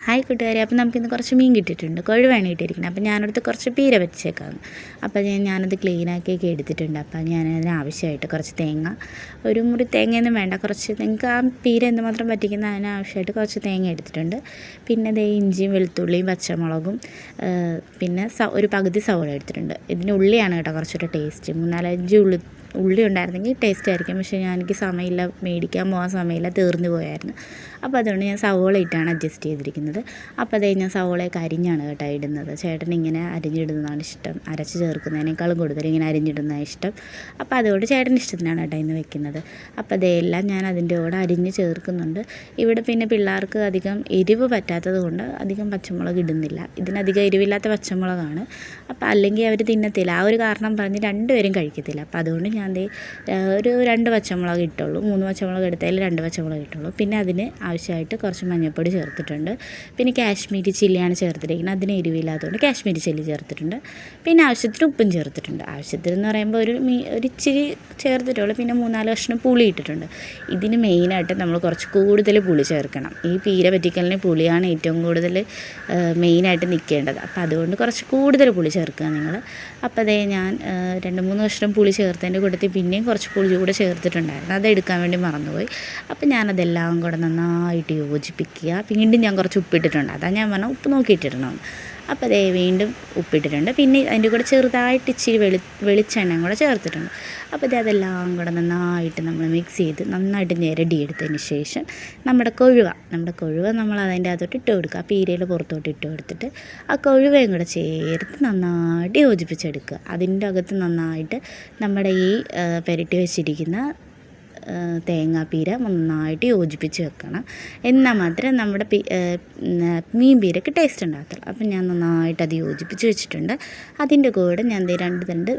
Hi കൂട്ടുകാരെ, അപ്പോൾ നമുക്കിന്ന് കുറച്ച് മീൻ കിട്ടിയിട്ടുണ്ട്. കൊഴുവാണ് കിട്ടിയിരിക്കുന്നത്. അപ്പോൾ ഞാനടുത്ത് കുറച്ച് പീര വെച്ചേക്കാം. അപ്പോൾ ഞാനത് ക്ലീനാക്കിയൊക്കെ എടുത്തിട്ടുണ്ട്. അപ്പോൾ ഞാൻ അതിനാവശ്യമായിട്ട് കുറച്ച് തേങ്ങ, ഒരു മുറി തേങ്ങയൊന്നും വേണ്ട, കുറച്ച് നിങ്ങൾക്ക് ആ പീര എന്തുമാത്രം പറ്റിക്കുന്ന അതിനാവശ്യമായിട്ട് കുറച്ച് തേങ്ങ എടുത്തിട്ടുണ്ട്. പിന്നെ ദേ ഇഞ്ചിയും വെളുത്തുള്ളിയും പച്ചമുളകും, പിന്നെ ഒരു പകുതി സവോള എടുത്തിട്ടുണ്ട്. ഇതിന് ഉള്ളിയാണ് കേട്ടോ കുറച്ചൊരു ടേസ്റ്റ്. 3-4 ഉള്ളി ഉണ്ടായിരുന്നെങ്കിൽ ടേസ്റ്റ് ആയിരിക്കും. പക്ഷേ എനിക്ക് സമയമില്ല, മേടിക്കാൻ പോകാൻ സമയമില്ല, തീർന്നു പോയായിരുന്നു. അപ്പോൾ അതുകൊണ്ട് ഞാൻ സവോള ഇട്ടാണ് അഡ്ജസ്റ്റ് ചെയ്തിരിക്കുന്നത്. അപ്പോൾ അതേ ഞാൻ സവോളയൊക്കെ അരിഞ്ഞാണ് കേട്ടോ ഇടുന്നത്. ചേട്ടൻ ഇങ്ങനെ അരിഞ്ഞിടുന്നതാണ് ഇഷ്ടം, അരച്ച് ചേർക്കുന്നതിനേക്കാളും കൂടുതൽ ഇങ്ങനെ അരിഞ്ഞിടുന്നതാണ് ഇഷ്ടം. അപ്പോൾ അതുകൊണ്ട് ചേട്ടൻ ഇഷ്ടത്തിനാണ് കേട്ടോ ഇന്ന് വെക്കുന്നത്. അപ്പോൾ അതെല്ലാം ഞാൻ അതിൻ്റെ കൂടെ അരിഞ്ഞ് ചേർക്കുന്നുണ്ട്. ഇവിടെ പിന്നെ പിള്ളേർക്ക് അധികം എരിവ് പറ്റാത്തത് കൊണ്ട് അധികം പച്ചമുളക് ഇടുന്നില്ല. ഇതിനധികം എരിവില്ലാത്ത പച്ചമുളകാണ്. അപ്പോൾ അല്ലെങ്കിൽ അവർ തിന്നത്തില്ല. ആ ഒരു കാരണം പറഞ്ഞ് രണ്ടുപേരും കഴിക്കത്തില്ല. അപ്പോൾ അതുകൊണ്ട് ഞാൻ ഒരു 2 പച്ചമുളക് ഇട്ടുള്ളൂ. 3 പച്ചമുളക് എടുത്തതിൽ 2 പച്ചമുളക് ഇട്ടുള്ളൂ. പിന്നെ അതിന് ആവശ്യമായിട്ട് കുറച്ച് മഞ്ഞൾപ്പൊടി ചേർത്തിട്ടുണ്ട്. പിന്നെ കാശ്മീരി ചില്ലിയാണ് ചേർത്തിരിക്കുന്നത്. അതിന് എരിവില്ലാത്തതുകൊണ്ട് കാശ്മീരി ചില്ലി ചേർത്തിട്ടുണ്ട്. പിന്നെ ആവശ്യത്തിന് ഉപ്പും ചേർത്തിട്ടുണ്ട്. ആവശ്യത്തിന് എന്ന് പറയുമ്പോൾ ഒരു ഇച്ചിരി ചേർത്തിട്ടുള്ളൂ. പിന്നെ 3-4 കഷ്ണം പുളി ഇട്ടിട്ടുണ്ട്. ഇതിന് മെയിനായിട്ട് നമ്മൾ കുറച്ച് കൂടുതൽ പുളി ചേർക്കണം. ഈ പീര പറ്റിക്കലിന് പുളിയാണ് ഏറ്റവും കൂടുതൽ മെയിനായിട്ട് നിൽക്കേണ്ടത്. അപ്പോൾ അതുകൊണ്ട് കുറച്ച് കൂടുതൽ പുളി ചേർക്കുക നിങ്ങൾ. അപ്പോൾ അതേ ഞാൻ 2-3 കഷ്ണം പുളി ചേർത്തതിൻ്റെ കൂട്ടത്തിൽ പിന്നെയും കുറച്ച് പുളി കൂടെ ചേർത്തിട്ടുണ്ടായിരുന്നു. അതെടുക്കാൻ വേണ്ടി മറന്നുപോയി. അപ്പോൾ ഞാനതെല്ലാം കൂടെ നന്നായിട്ട് യോജിപ്പിക്കുക. വീണ്ടും ഞാൻ കുറച്ച് ഉപ്പിട്ടിട്ടുണ്ട്. അതാണ് ഞാൻ പറഞ്ഞാൽ ഉപ്പ് നോക്കിയിട്ടിടണം. അപ്പോൾ അതേ വീണ്ടും ഉപ്പിട്ടിട്ടുണ്ട്. പിന്നെ അതിൻ്റെ കൂടെ ചെറുതായിട്ട് ഇച്ചിരി വെളിച്ചെണ്ണയും കൂടെ ചേർത്തിട്ടുണ്ട്. അപ്പോൾ അതെല്ലാം കൂടെ നന്നായിട്ട് നമ്മൾ മിക്സ് ചെയ്ത് നന്നായിട്ട് ഞെരടിയെടുത്തതിന് ശേഷം നമ്മുടെ കൊഴുവ നമ്മൾ അതിൻ്റെ അകത്തോട്ട് ഇട്ട് കൊടുക്കുക. ആ പീരയിൽ പുറത്തോട്ട് ഇട്ട് കൊടുത്തിട്ട് ആ കൊഴുവയും കൂടെ ചേർത്ത് നന്നായിട്ട് യോജിപ്പിച്ചെടുക്കുക. അതിൻ്റെ അകത്ത് നന്നായിട്ട് നമ്മുടെ ഈ പുരട്ടി വെച്ചിരിക്കുന്ന തേങ്ങാപ്പീര നന്നായിട്ട് യോജിപ്പിച്ച് വെക്കണം. എന്നാൽ മാത്രമേ നമ്മുടെ മീൻ പീരയ്ക്ക് ടേസ്റ്റ് ഉണ്ടാകത്തുള്ളൂ. അപ്പം ഞാൻ നന്നായിട്ട് അത് യോജിപ്പിച്ച് വെച്ചിട്ടുണ്ട്. അതിൻ്റെ കൂടെ ഞാൻ 2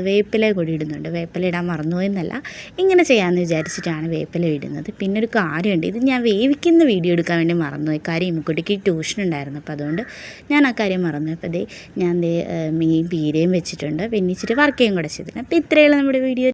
വേപ്പില കൂടി ഇടുന്നുണ്ട്. വേപ്പില ഇടാൻ മറന്നുപോയെന്നല്ല, ഇങ്ങനെ ചെയ്യാമെന്ന് വിചാരിച്ചിട്ടാണ് വേപ്പില ഇടുന്നത്. പിന്നെ ഒരു കാര്യമുണ്ട്, ഇത് ഞാൻ വേവിക്കുന്ന വീഡിയോ എടുക്കാൻ വേണ്ടി മറന്നുപോയി. കാര്യം ഇമ്മക്കുട്ടിക്ക് ട്യൂഷൻ ഉണ്ടായിരുന്നു. അപ്പോൾ അതുകൊണ്ട് ഞാൻ ആ കാര്യം മറന്നു. അപ്പോൾ ഞാൻ മീൻ പീരയും വെച്ചിട്ടുണ്ട്. പിന്നെ ഇച്ചിരി വറക്കുകയും കൂടെ ചെയ്തിട്ടുണ്ട്. അപ്പോൾ ഇത്രയുള്ള നമ്മുടെ വീഡിയോ.